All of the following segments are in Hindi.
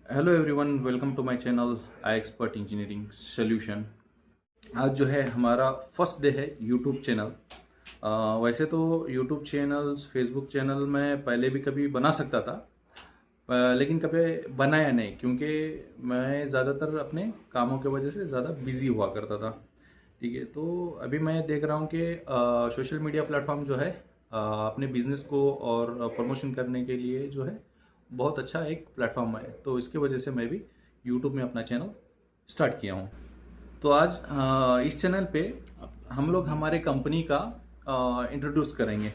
Hello everyone, welcome to my channel I expert engineering solution. आज जो है हमारा फर्स्ट डे है यूट्यूब चैनल। वैसे तो यूट्यूब चैनल्स फेसबुक चैनल मैं पहले भी कभी बना सकता था, लेकिन कभी बनाया नहीं क्योंकि मैं ज़्यादातर अपने कामों की वजह से ज़्यादा बिजी हुआ करता था। ठीक है, तो अभी मैं देख रहा हूँ कि सोशल मीडिया प्लेटफॉर्म जो है अपने बिजनेस को और प्रमोशन करने के लिए जो है बहुत अच्छा एक प्लेटफॉर्म है, तो इसके वजह से मैं भी यूट्यूब में अपना चैनल स्टार्ट किया हूँ। तो आज इस चैनल पे हम लोग हमारे कंपनी का इंट्रोड्यूस करेंगे।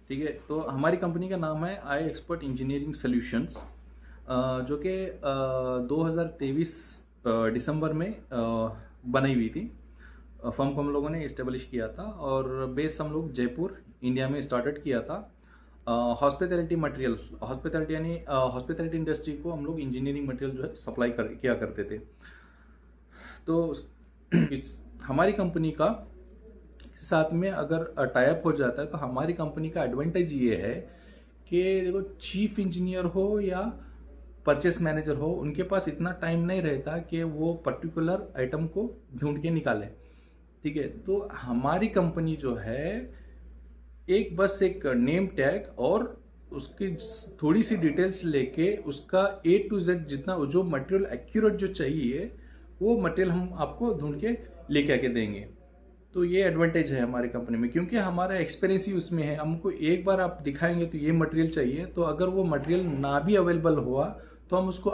ठीक है, तो हमारी कंपनी का नाम है आई एक्सपर्ट इंजीनियरिंग सॉल्यूशंस, जो कि 2023 दिसंबर में बनाई हुई थी। फर्म को हम लोगों ने इस्टेब्लिश किया था और बेस हम लोग जयपुर इंडिया में स्टार्टेड किया था। हॉस्पिटैलिटी मटेरियल, हॉस्पिटैलिटी यानी हॉस्पिटैलिटी इंडस्ट्री को हम लोग इंजीनियरिंग मटेरियल जो है सप्लाई किया करते थे। तो हमारी कंपनी का साथ में अगर टाइप हो जाता है तो हमारी कंपनी का एडवांटेज ये है कि देखो, चीफ इंजीनियर हो या परचेस मैनेजर हो, उनके पास इतना टाइम नहीं रहता कि वो पर्टिकुलर आइटम को ढूंढ के निकाले। ठीक है, तो हमारी कंपनी जो है बस एक नेम टैग और उसकी थोड़ी सी डिटेल्स लेके उसका A to Z जितना जो मटेरियल एक्यूरेट जो चाहिए वो मटेरियल हम आपको ढूंढ के लेके आके देंगे। तो ये एडवांटेज है हमारी कंपनी में, क्योंकि हमारा एक्सपीरियंस ही उसमें है। हमको एक बार आप दिखाएंगे तो ये मटेरियल चाहिए, तो अगर वो मटेरियल ना भी अवेलेबल हुआ तो हम उसको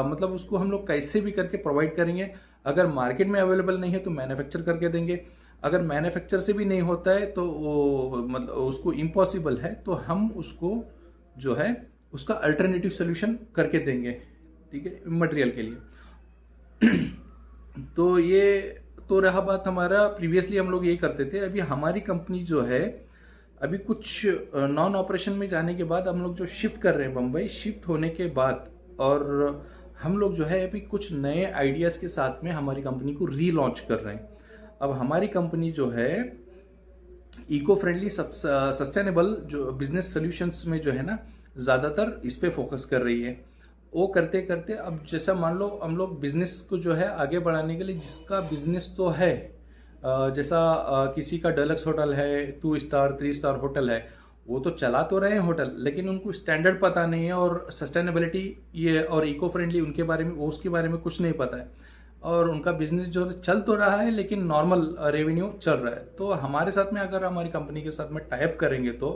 मतलब उसको हम लोग कैसे भी करके प्रोवाइड करेंगे। अगर मार्केट में अवेलेबल नहीं है तो मैन्युफैक्चर करके देंगे। अगर मैन्युफैक्चर से भी नहीं होता है तो वो मतलब उसको इम्पॉसिबल है तो हम उसको जो है उसका अल्टरनेटिव सोल्यूशन करके देंगे। ठीक है, मटेरियल के लिए। तो ये तो रहा बात हमारा, प्रीवियसली हम लोग ये करते थे। अभी हमारी कंपनी जो है अभी कुछ नॉन ऑपरेशन में जाने के बाद हम लोग जो शिफ्ट कर रहे हैं बम्बई, शिफ्ट होने के बाद और हम लोग जो है अभी कुछ नए आइडियाज़ के साथ में हमारी कंपनी को रीलॉन्च कर रहे हैं। अब हमारी कंपनी जो है इको फ्रेंडली सस्टेनेबल जो बिजनेस सॉल्यूशंस में जो है ना ज़्यादातर इस पे फोकस कर रही है। वो करते करते अब जैसा मान लो हम लोग बिजनेस को जो है आगे बढ़ाने के लिए, जिसका बिजनेस तो है जैसा किसी का डलक्स होटल है, 2 स्टार 3 स्टार होटल है, वो तो चला तो रहे हैं होटल, लेकिन उनको स्टैंडर्ड पता नहीं है और सस्टेनेबिलिटी ये और इको फ्रेंडली उनके बारे में उसके बारे में कुछ नहीं पता है, और उनका बिजनेस जो चल तो रहा है लेकिन नॉर्मल रेवेन्यू चल रहा है। तो हमारे साथ में अगर हमारी कंपनी के साथ में टाइप करेंगे तो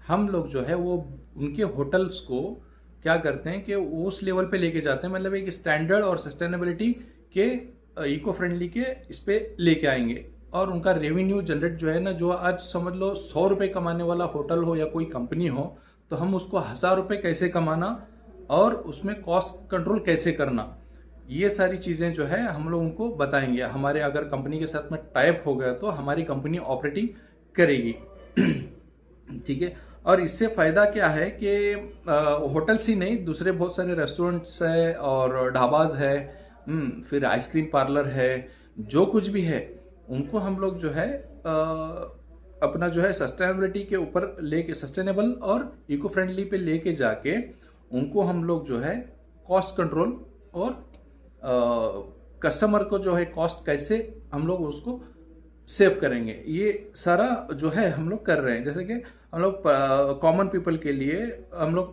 हम लोग जो है वो उनके होटल्स को क्या करते हैं कि उस लेवल पे लेके जाते हैं, मतलब एक स्टैंडर्ड और सस्टेनेबिलिटी के इको फ्रेंडली के इस पे लेके आएंगे। और उनका रेवेन्यू जनरेट जो है ना, जो आज समझ लो 100 रुपये कमाने वाला होटल हो या कोई कंपनी हो, तो हम उसको 1000 रुपये कैसे कमाना और उसमें कॉस्ट कंट्रोल कैसे करना, ये सारी चीज़ें जो है हम लोग उनको बताएंगे। हमारे अगर कंपनी के साथ में टाइप हो गया तो हमारी कंपनी ऑपरेटिंग करेगी। ठीक है, और इससे फ़ायदा क्या है कि होटल्स ही नहीं, दूसरे बहुत सारे रेस्टोरेंट्स है और ढाबाज है, फिर आइसक्रीम पार्लर है, जो कुछ भी है उनको हम लोग जो है अपना जो है सस्टेनेबिलिटी के ऊपर लेके, सस्टेनेबल और इको फ्रेंडली पे लेके जाके उनको हम लोग जो है कॉस्ट कंट्रोल और कस्टमर को जो है कॉस्ट कैसे हम लोग उसको सेव करेंगे, ये सारा जो है हम लोग कर रहे हैं। जैसे कि हम लोग कॉमन पीपल के लिए हम लोग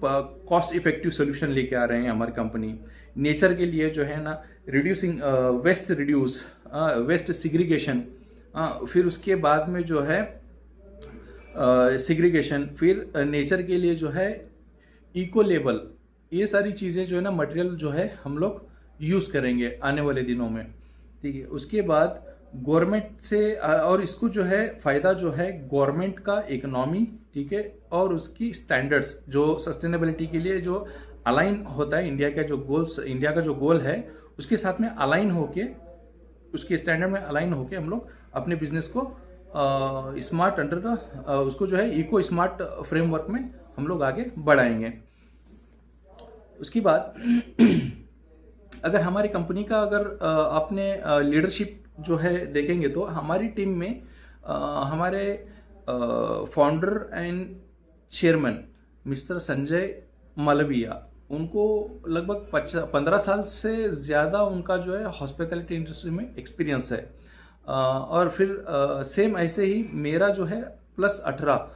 कॉस्ट इफेक्टिव सोल्यूशन लेके आ रहे हैं हमारी कंपनी। नेचर के लिए जो है ना reducing waste, reduce waste segregation, फिर उसके बाद में जो है सिग्रीगेशन, फिर नेचर के लिए जो है इको लेबल, ये सारी चीज़ें जो है ना मटेरियल जो है हम लोग यूज़ करेंगे आने वाले दिनों में। ठीक है, उसके बाद गवर्नमेंट से और इसको जो है फ़ायदा जो है गवर्नमेंट का इकोनॉमी, ठीक है, और उसकी स्टैंडर्ड्स जो सस्टेनेबिलिटी के लिए जो अलाइन होता है, इंडिया का जो गोल्स, इंडिया का जो गोल है उसके साथ में अलाइन होके, उसके स्टैंडर्ड में अलाइन होके हम लोग अपने बिजनेस को स्मार्ट अंडर का उसको जो है इको स्मार्ट फ्रेमवर्क में हम लोग आगे बढ़ाएंगे। उसके बाद अगर हमारी कंपनी का अगर अपने लीडरशिप जो है देखेंगे तो हमारी टीम में हमारे founder and chairman mister Sanjay Malviya, उनको लगभग 15 साल से ज़्यादा उनका जो है हॉस्पिटैलिटी इंडस्ट्री में एक्सपीरियंस है। और फिर सेम ऐसे ही मेरा जो है प्लस 18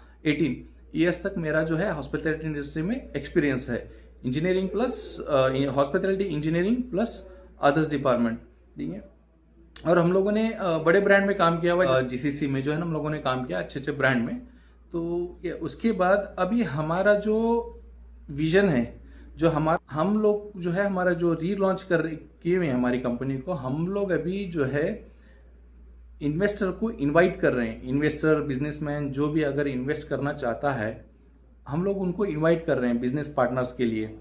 ईयर्स तक मेरा जो है हॉस्पिटैलिटी इंडस्ट्री में एक्सपीरियंस है। Engineering plus hospitality engineering plus others department, ठीक है। और हम लोगों ने बड़े ब्रांड में काम किया हुआ, जीसीसी में जो है ना हम लोगों ने काम किया अच्छे अच्छे ब्रांड में। तो उसके बाद अभी हमारा जो विजन है, जो हम लोग जो है हमारा जो रीलॉन्च किए हुए हमारी कंपनी को, हम लोग अभी जो है इन्वेस्टर को इनवाइट कर रहे हैं। इन्वेस्टर, बिजनेसमैन जो भी अगर इन्वेस्ट करना चाहता है, हम लोग उनको इनवाइट कर रहे हैं बिजनेस पार्टनर्स के लिए।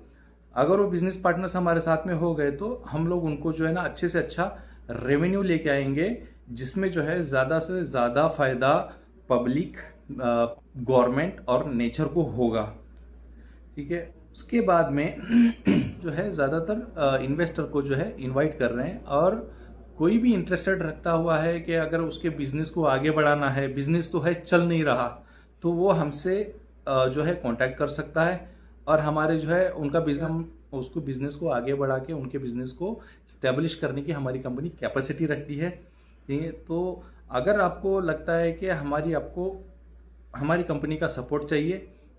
अगर वो बिजनेस पार्टनर्स हमारे साथ में हो गए तो हम लोग उनको जो है ना अच्छे से अच्छा रेवेन्यू लेके आएंगे, जिसमें जो है ज़्यादा से ज़्यादा फायदा पब्लिक, गवर्नमेंट और नेचर को होगा, ठीक है। उसके बाद में जो है ज़्यादातर इन्वेस्टर को जो है इनवाइट कर रहे हैं, और कोई भी इंटरेस्टेड रखता हुआ है कि अगर उसके बिजनेस को आगे बढ़ाना है, बिजनेस तो है चल नहीं रहा, तो वो हमसे जो है कांटेक्ट कर सकता है, और हमारे जो है उनका बिजनेस, उसको बिजनेस को आगे बढ़ा के उनके बिजनेस को स्टैब्लिश करने की हमारी कंपनी कैपेसिटी रखती है, ठीक है। तो अगर आपको लगता है कि हमारी कंपनी का सपोर्ट चाहिए,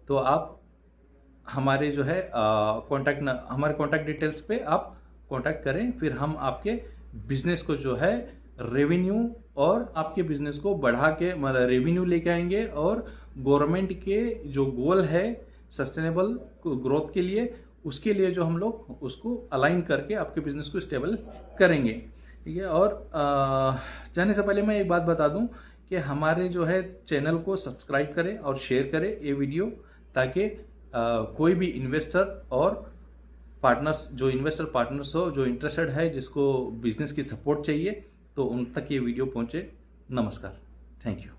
तो आप हमारे जो है हमारे कॉन्टैक्ट डिटेल्स पे आप कॉन्टैक्ट करें। फिर हम आपके बिजनेस को जो है रेवेन्यू और आपके बिजनेस को बढ़ा के मतलब रेवेन्यू लेके आएंगे, और गवर्नमेंट के जो गोल है सस्टेनेबल ग्रोथ के लिए, उसके लिए जो हम लोग उसको अलाइन करके आपके बिजनेस को स्टेबल करेंगे, ठीक है। और जाने से पहले मैं एक बात बता दूं कि हमारे जो है चैनल को सब्सक्राइब करें और शेयर करें ये वीडियो, ताकि कोई भी इन्वेस्टर और पार्टनर्स, जो इन्वेस्टर पार्टनर्स हो, जो इंटरेस्टेड है, जिसको बिजनेस की सपोर्ट चाहिए, तो उन तक ये वीडियो पहुंचे। नमस्कार, थैंक यू।